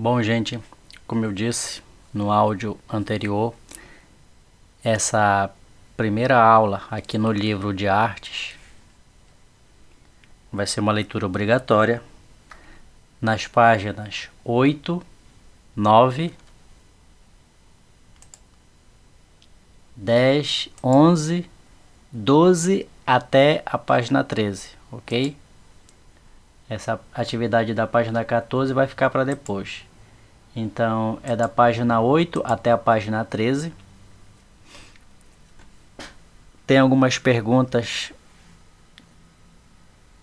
Bom, gente, como eu disse no áudio anterior, essa primeira aula aqui no livro de artes vai ser uma leitura obrigatória nas páginas 8, 9, 10, 11, 12 até a página 13, ok? Essa atividade da página 14 vai ficar para depois. Então, é da página 8 até a página 13. Tem algumas perguntas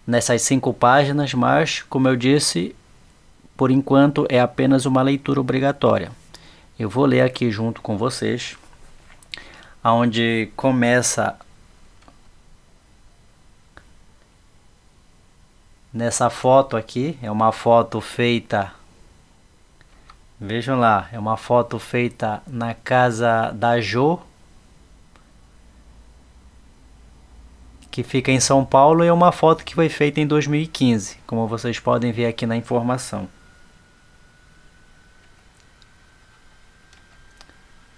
nessas 5 páginas, mas, como eu disse, por enquanto é apenas uma leitura obrigatória. Eu vou ler aqui junto com vocês, onde começa nessa foto aqui. É uma foto feita, vejam lá, é uma foto feita na casa da Jo, que fica em São Paulo, e é uma foto que foi feita em 2015, como vocês podem ver aqui na informação.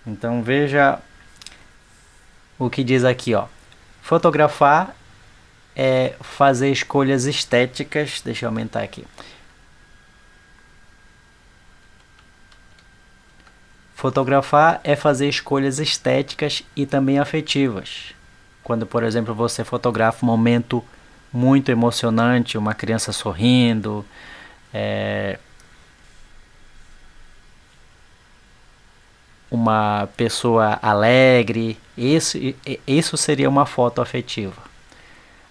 Então veja o que diz aqui, ó. Fotografar é fazer escolhas estéticas. Deixa eu aumentar aqui. Fotografar é fazer escolhas estéticas e também afetivas. Quando, por exemplo, você fotografa um momento muito emocionante, uma criança sorrindo, uma pessoa alegre, isso seria uma foto afetiva.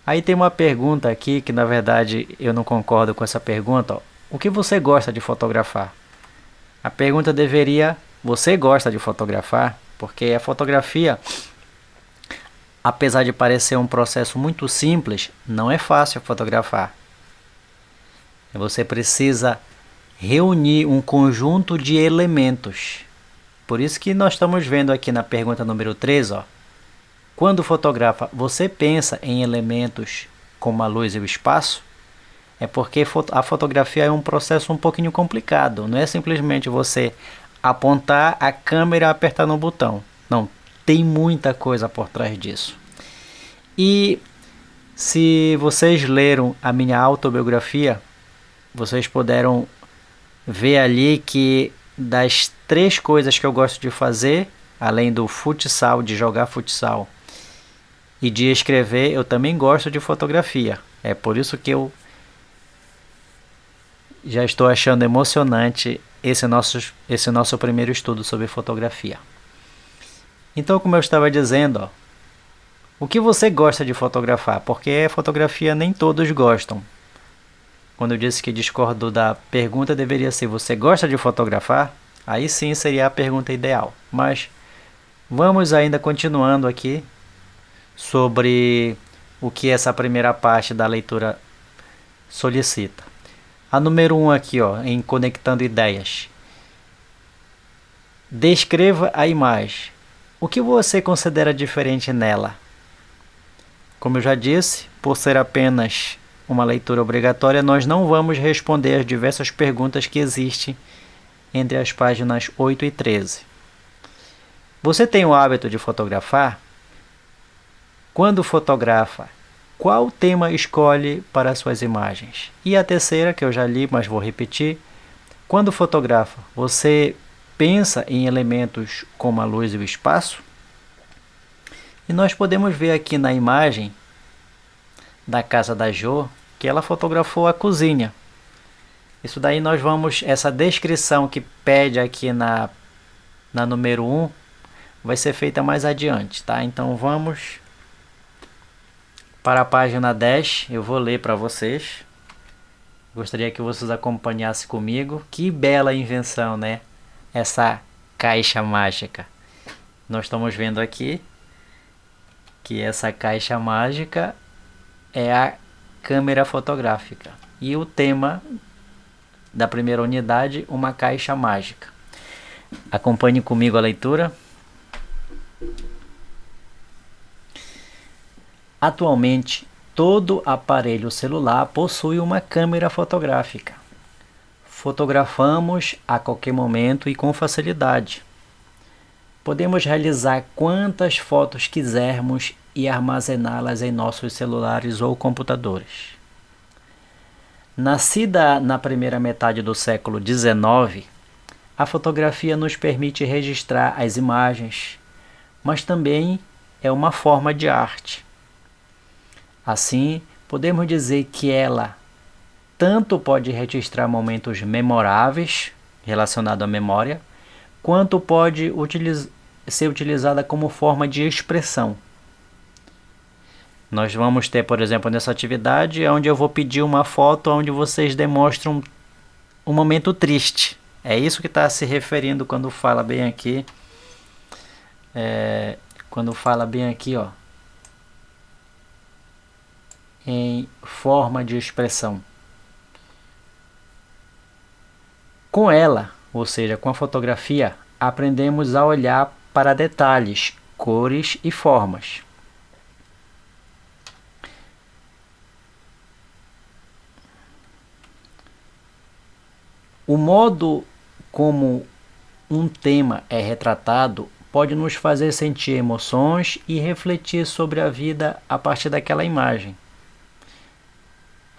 Aí tem uma pergunta aqui que, na verdade, eu não concordo com essa pergunta. Ó. O que você gosta de fotografar? A pergunta deveria: você gosta de fotografar? Porque a fotografia, apesar de parecer um processo muito simples, não é fácil fotografar. Você precisa reunir um conjunto de elementos. Por isso que nós estamos vendo aqui na pergunta número 3, ó. Quando fotografa, você pensa em elementos como a luz e o espaço? É porque a fotografia é um processo um pouquinho complicado. Não é simplesmente você apontar a câmera e apertar no botão. Não, tem muita coisa por trás disso. E se vocês leram a minha autobiografia, vocês puderam ver ali que das 3 coisas que eu gosto de fazer, além do futsal, de jogar futsal, e de escrever, eu também gosto de fotografia. É por isso que eu já estou achando emocionante esse nosso primeiro estudo sobre fotografia. Então, como eu estava dizendo, ó, o que você gosta de fotografar? Porque fotografia nem todos gostam. Quando eu disse que discordo da pergunta, deveria ser: você gosta de fotografar? Aí sim seria a pergunta ideal. Mas vamos ainda continuando aqui sobre o que essa primeira parte da leitura solicita. A número 1 aqui, ó, em Conectando Ideias. Descreva a imagem. O que você considera diferente nela? Como eu já disse, por ser apenas uma leitura obrigatória, nós não vamos responder as diversas perguntas que existem entre as páginas 8 e 13. Você tem o hábito de fotografar? Quando fotografa, qual tema escolhe para suas imagens? E a terceira, que eu já li, mas vou repetir. Quando fotografa, você pensa em elementos como a luz e o espaço? E nós podemos ver aqui na imagem da casa da Jo que ela fotografou a cozinha. Isso daí nós vamos, essa descrição que pede aqui na número 1 vai ser feita mais adiante, tá? Então vamos para a página 10, eu vou ler para vocês. Gostaria que vocês acompanhassem comigo. Que bela invenção, né? Essa caixa mágica. Nós estamos vendo aqui que essa caixa mágica é a câmera fotográfica. E o tema da primeira unidade, uma caixa mágica. Acompanhe comigo a leitura. Atualmente, todo aparelho celular possui uma câmera fotográfica. fotografamos a qualquer momento e com facilidade. Podemos realizar quantas fotos quisermos e armazená-las em nossos celulares ou computadores. Nascida na primeira metade do século XIX, a fotografia nos permite registrar as imagens, mas também é uma forma de arte. Assim, podemos dizer que ela tanto pode registrar momentos memoráveis relacionados à memória, quanto pode ser utilizada como forma de expressão. Nós vamos ter, por exemplo, nessa atividade, onde eu vou pedir uma foto onde vocês demonstram um momento triste. É isso que está se referindo quando fala bem aqui. Ó, em forma de expressão. Com ela, ou seja, com a fotografia, aprendemos a olhar para detalhes, cores e formas. O modo como um tema é retratado pode nos fazer sentir emoções e refletir sobre a vida a partir daquela imagem.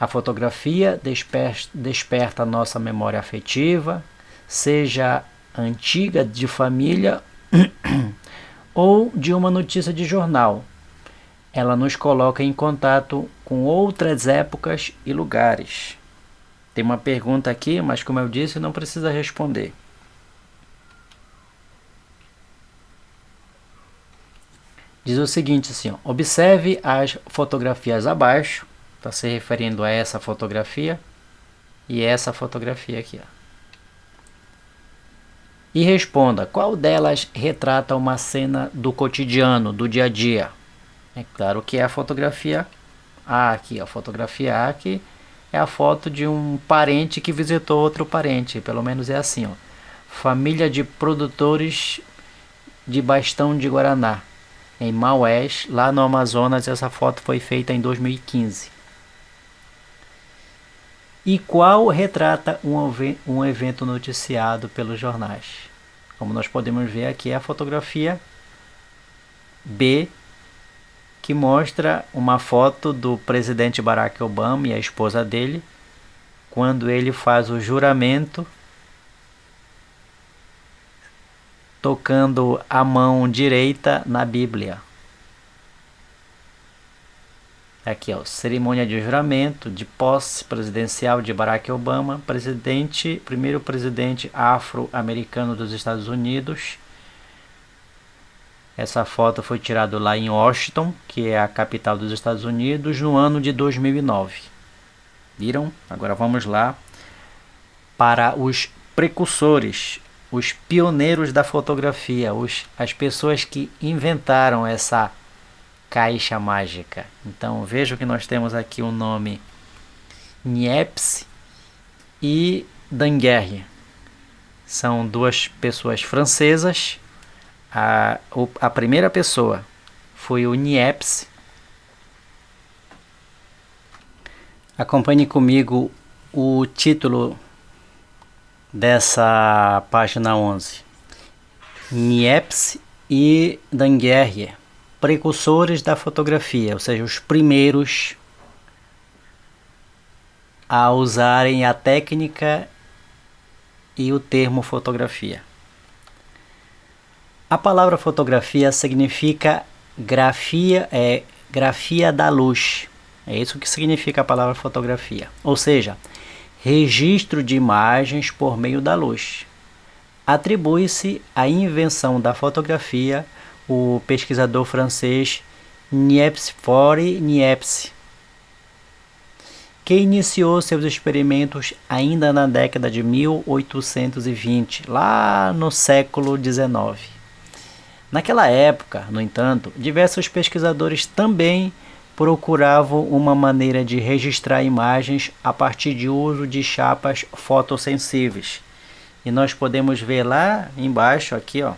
A fotografia desperta a nossa memória afetiva, seja antiga de família ou de uma notícia de jornal. Ela nos coloca em contato com outras épocas e lugares. Tem uma pergunta aqui, mas como eu disse, não precisa responder. Diz o seguinte assim, ó, observe as fotografias abaixo, está se referindo a essa fotografia e essa fotografia aqui, ó. E responda, qual delas retrata uma cena do cotidiano, do dia a dia? É claro que é a fotografia A aqui, a fotografia A aqui é a foto de um parente que visitou outro parente, pelo menos é assim, ó. Família de produtores de bastão de Guaraná, em Maués, lá no Amazonas. Essa foto foi feita em 2015. E qual retrata um evento noticiado pelos jornais? Como nós podemos ver aqui, é a fotografia B, que mostra uma foto do presidente Barack Obama e a esposa dele, quando ele faz o juramento, tocando a mão direita na Bíblia. Aqui, ó, cerimônia de juramento de posse presidencial de Barack Obama, primeiro presidente afro-americano dos Estados Unidos. Essa foto foi tirada lá em Washington, que é a capital dos Estados Unidos, no ano de 2009. Viram? Agora vamos lá para os precursores, os pioneiros da fotografia, as pessoas que inventaram essa caixa mágica. Então veja que nós temos aqui o nome Niepce e Daguerre. São duas pessoas francesas. A primeira pessoa foi o Niepce. Acompanhe comigo o título dessa página 11. Niepce e Daguerre, precursores da fotografia, ou seja, os primeiros a usarem a técnica e o termo fotografia. A palavra fotografia significa grafia da luz. É isso que significa a palavra fotografia. Ou seja, registro de imagens por meio da luz. Atribui-se à invenção da fotografia o pesquisador francês Niepce Niepce, que iniciou seus experimentos ainda na década de 1820, lá no século XIX. Naquela época, no entanto, diversos pesquisadores também procuravam uma maneira de registrar imagens a partir de uso de chapas fotossensíveis. E nós podemos ver lá embaixo, aqui, ó,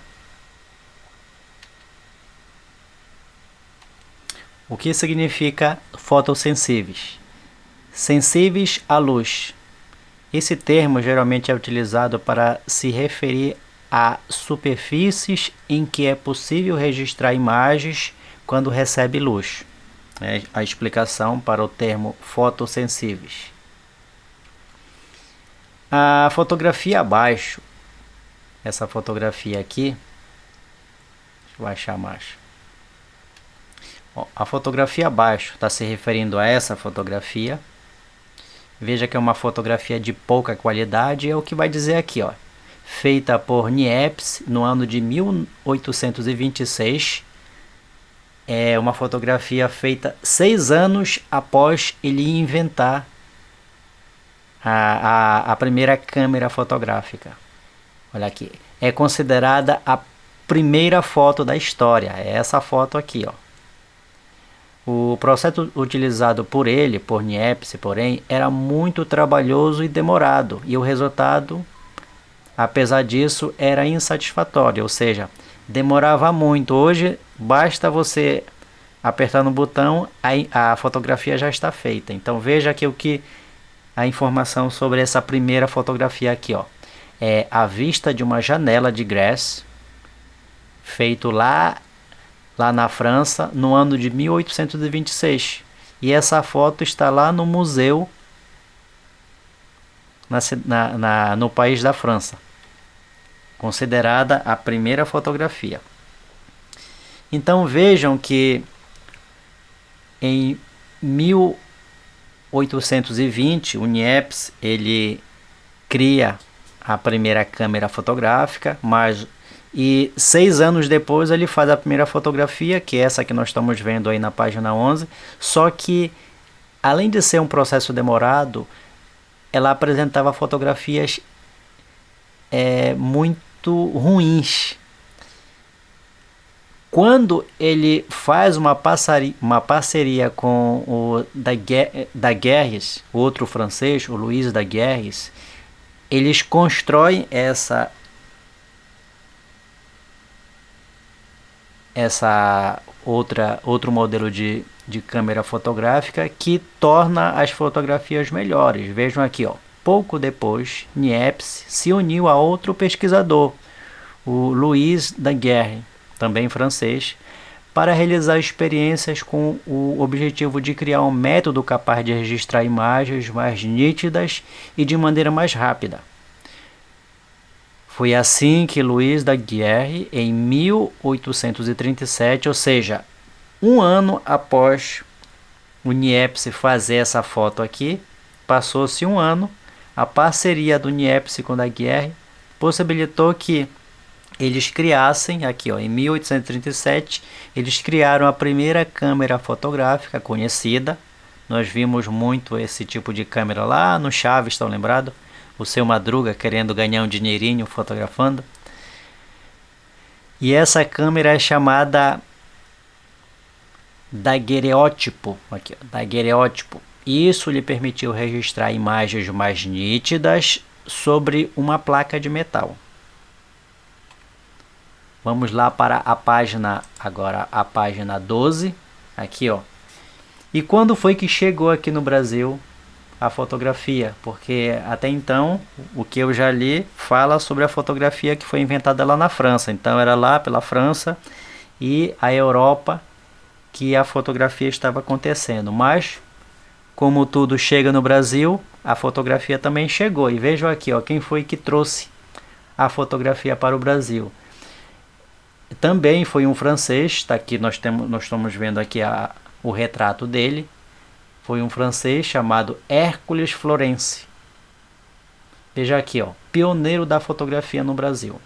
o que significa fotossensíveis. Sensíveis à luz. Esse termo geralmente é utilizado para se referir a superfícies em que é possível registrar imagens quando recebe luz. É a explicação para o termo fotossensíveis. A fotografia abaixo, essa fotografia aqui, deixa eu baixar mais. A fotografia abaixo está se referindo a essa fotografia. Veja que é uma fotografia de pouca qualidade, é o que vai dizer aqui, ó. Feita por Niepce no ano de 1826. É uma fotografia feita 6 anos após ele inventar a primeira câmera fotográfica. Olha aqui. É considerada a primeira foto da história. É essa foto aqui, ó. O processo utilizado por Niepce, porém, era muito trabalhoso e demorado, e o resultado, apesar disso, era insatisfatório, ou seja, demorava muito. Hoje, basta você apertar no botão, a fotografia já está feita. Então veja aqui a informação sobre essa primeira fotografia aqui, ó. É a vista de uma janela de Grèce, feito lá na França, no ano de 1826. E essa foto está lá no museu no país da França, considerada a primeira fotografia. Então vejam que em 1820 o Niepce ele cria a primeira câmera fotográfica, e 6 anos depois ele faz a primeira fotografia, que é essa que nós estamos vendo aí na página 11. Só que, além de ser um processo demorado, ela apresentava fotografias muito ruins. Quando ele faz uma parceria com o Daguerre, outro francês, o Louis Daguerre, eles constroem outro modelo de câmera fotográfica que torna as fotografias melhores. Vejam aqui, ó. Pouco depois, Niepce se uniu a outro pesquisador, o Louis Daguerre, também francês, para realizar experiências com o objetivo de criar um método capaz de registrar imagens mais nítidas e de maneira mais rápida. Foi assim que Louis Daguerre, em 1837, ou seja, um ano após o Niepce fazer essa foto aqui, passou-se um ano, a parceria do Niepce com Daguerre possibilitou que eles criassem, aqui ó, em 1837, eles criaram a primeira câmera fotográfica conhecida. Nós vimos muito esse tipo de câmera lá no Chaves, estão lembrados? O Seu Madruga querendo ganhar um dinheirinho fotografando. E essa câmera é chamada daguerreótipo. Aqui, ó, daguerreótipo. Isso lhe permitiu registrar imagens mais nítidas sobre uma placa de metal. Vamos lá para a página, agora a página 12. Aqui, ó. E quando foi que chegou aqui no Brasil a fotografia? Porque até então o que eu já li fala sobre a fotografia que foi inventada lá na França. Então era lá pela França e a Europa que a fotografia estava acontecendo. Mas como tudo chega no Brasil, a fotografia também chegou. E vejam aqui, ó, quem foi que trouxe a fotografia para o Brasil. Também foi um francês. Tá aqui, nós estamos vendo aqui o retrato dele. Foi um francês chamado Hércules Florence. Veja aqui, ó, pioneiro da fotografia no Brasil.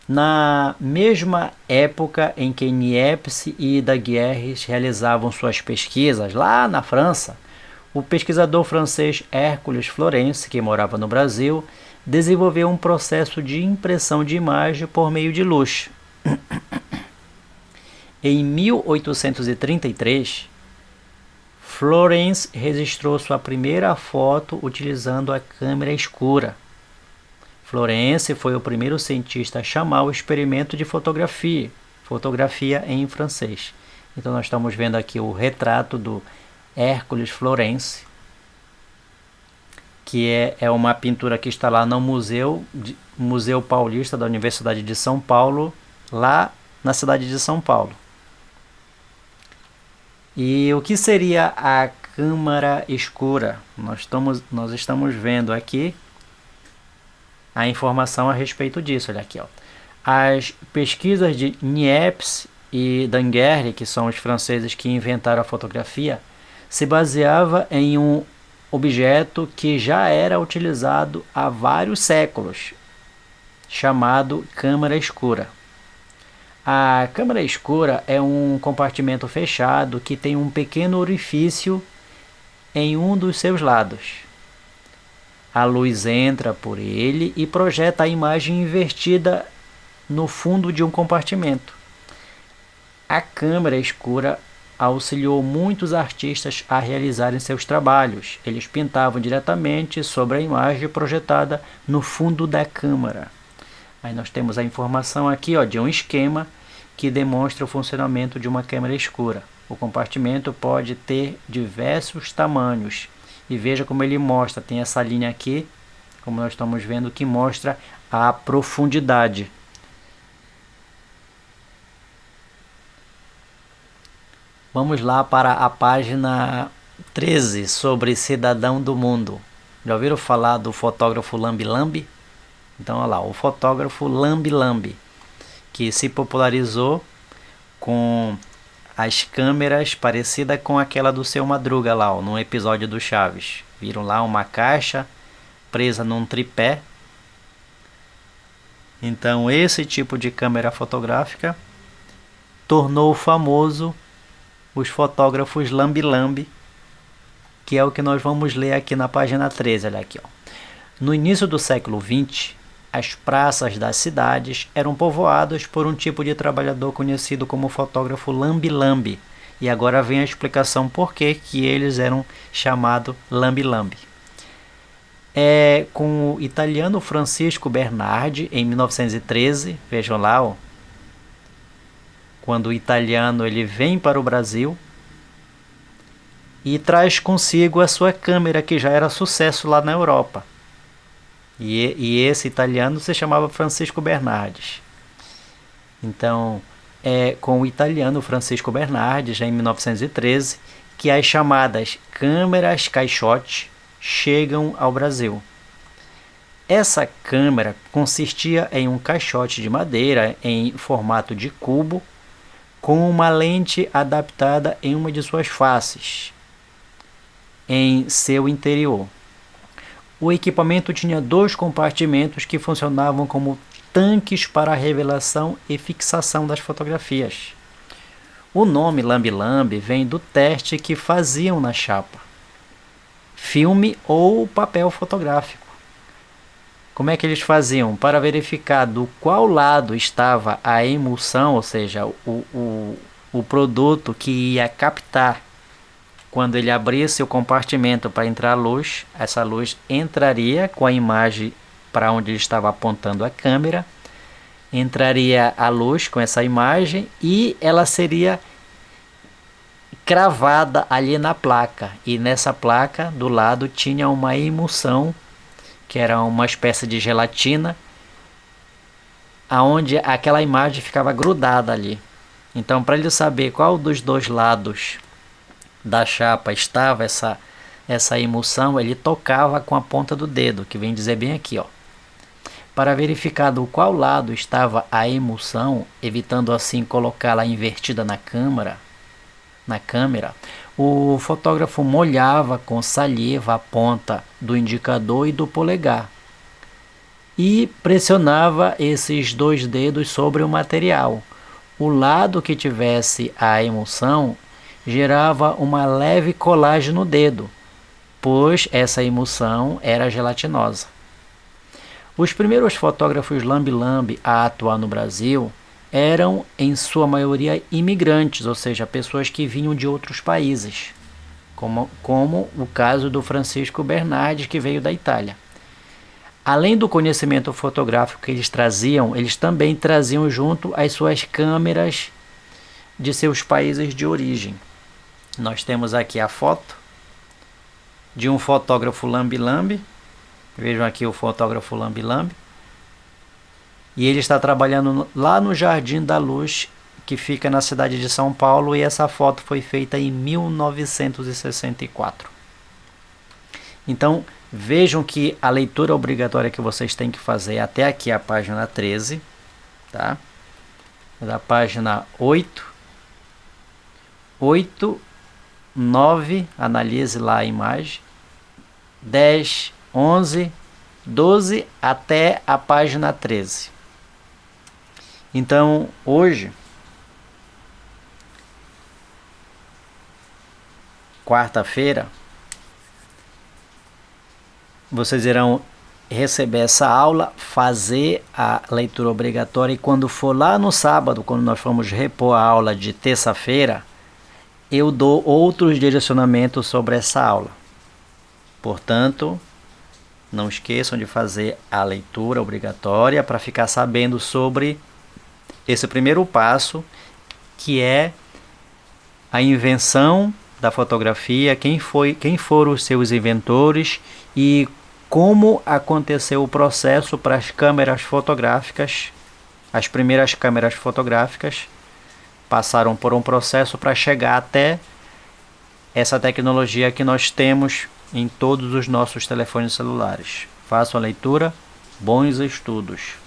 Na mesma época em que Niepce e Daguerre realizavam suas pesquisas lá na França, o pesquisador francês Hércules Florence, que morava no Brasil, desenvolveu um processo de impressão de imagem por meio de luz. Em 1833, Florence registrou sua primeira foto utilizando a câmera escura. Florence foi o primeiro cientista a chamar o experimento de fotografia em francês. Então nós estamos vendo aqui o retrato do Hércules Florence, que é uma pintura que está lá no Museu Paulista da Universidade de São Paulo, lá na cidade de São Paulo. E o que seria a câmara escura? Nós estamos vendo aqui a informação a respeito disso. Olha aqui, ó. As pesquisas de Niepce e Daguerre, que são os franceses que inventaram a fotografia, se baseava em um objeto que já era utilizado há vários séculos, chamado câmara escura. A câmara escura é um compartimento fechado que tem um pequeno orifício em um dos seus lados. A luz entra por ele e projeta a imagem invertida no fundo de um compartimento. A câmara escura auxiliou muitos artistas a realizarem seus trabalhos. Eles pintavam diretamente sobre a imagem projetada no fundo da câmara. Aí nós temos a informação aqui, ó, de um esquema que demonstra o funcionamento de uma câmara escura. O compartimento pode ter diversos tamanhos. E veja como ele mostra, tem essa linha aqui, como nós estamos vendo, que mostra a profundidade. Vamos lá para a página 13, sobre Cidadão do Mundo. Já ouviram falar do fotógrafo Lambi Lambi? Então, olha lá, o fotógrafo Lambi Lambi, que se popularizou com as câmeras parecidas com aquela do Seu Madruga lá, ó, num episódio do Chaves. Viram lá uma caixa presa num tripé. Então, esse tipo de câmera fotográfica tornou famoso os fotógrafos Lambi Lambi, que é o que nós vamos ler aqui na página 13. Olha aqui, ó. No início do século XX, as praças das cidades eram povoadas por um tipo de trabalhador conhecido como fotógrafo Lambi Lambi. E agora vem a explicação por que eles eram chamados Lambi Lambi. É com o italiano Francisco Bernardi, em 1913, vejam lá, ó, quando o italiano ele vem para o Brasil e traz consigo a sua câmera, que já era sucesso lá na Europa. E esse italiano se chamava Francisco Bernardes. Então, é com o italiano Francisco Bernardes, já em 1913, que as chamadas câmeras caixote chegam ao Brasil. Essa câmera consistia em um caixote de madeira em formato de cubo, com uma lente adaptada em uma de suas faces, em seu interior. O equipamento tinha 2 compartimentos que funcionavam como tanques para a revelação e fixação das fotografias. O nome Lambi Lambi vem do teste que faziam na chapa, filme ou papel fotográfico. Como é que eles faziam? Para verificar do qual lado estava a emulsão, ou seja, o produto que ia captar. Quando ele abrisse o compartimento para entrar a luz, essa luz entraria com a imagem para onde ele estava apontando a câmera, entraria a luz com essa imagem e ela seria cravada ali na placa. E nessa placa do lado tinha uma emulsão, que era uma espécie de gelatina, aonde aquela imagem ficava grudada ali. Então, para ele saber qual dos 2 lados da chapa estava essa emulsão, ele tocava com a ponta do dedo, que vem dizer bem aqui, ó. Para verificar do qual lado estava a emulsão, evitando assim colocá-la invertida na câmera, o fotógrafo molhava com saliva a ponta do indicador e do polegar e pressionava esses 2 dedos sobre o material. O lado que tivesse a emulsão gerava uma leve colagem no dedo, pois essa emulsão era gelatinosa. Os primeiros fotógrafos Lambi Lambi a atuar no Brasil eram, em sua maioria, imigrantes, ou seja, pessoas que vinham de outros países, como o caso do Francisco Bernardes, que veio da Itália. Além do conhecimento fotográfico que eles traziam, eles também traziam junto as suas câmeras de seus países de origem. Nós temos aqui a foto de um fotógrafo Lambi Lambi Vejam aqui o fotógrafo Lambi Lambi. E ele está trabalhando lá no Jardim da Luz, que fica na cidade de São Paulo, e essa foto foi feita em 1964. Então, vejam que a leitura obrigatória que vocês têm que fazer até aqui a página 13, tá? Da página 8, 9, analise lá a imagem, 10, 11, 12 até a página 13. Então, hoje, quarta-feira, vocês irão receber essa aula, fazer a leitura obrigatória, e quando for lá no sábado, quando nós formos repor a aula de terça-feira, eu dou outros direcionamentos sobre essa aula. Portanto, não esqueçam de fazer a leitura obrigatória para ficar sabendo sobre esse primeiro passo, que é a invenção da fotografia, quem foram os seus inventores e como aconteceu o processo para as câmeras fotográficas. As primeiras câmeras fotográficas passaram por um processo para chegar até essa tecnologia que nós temos em todos os nossos telefones celulares. Façam a leitura, bons estudos!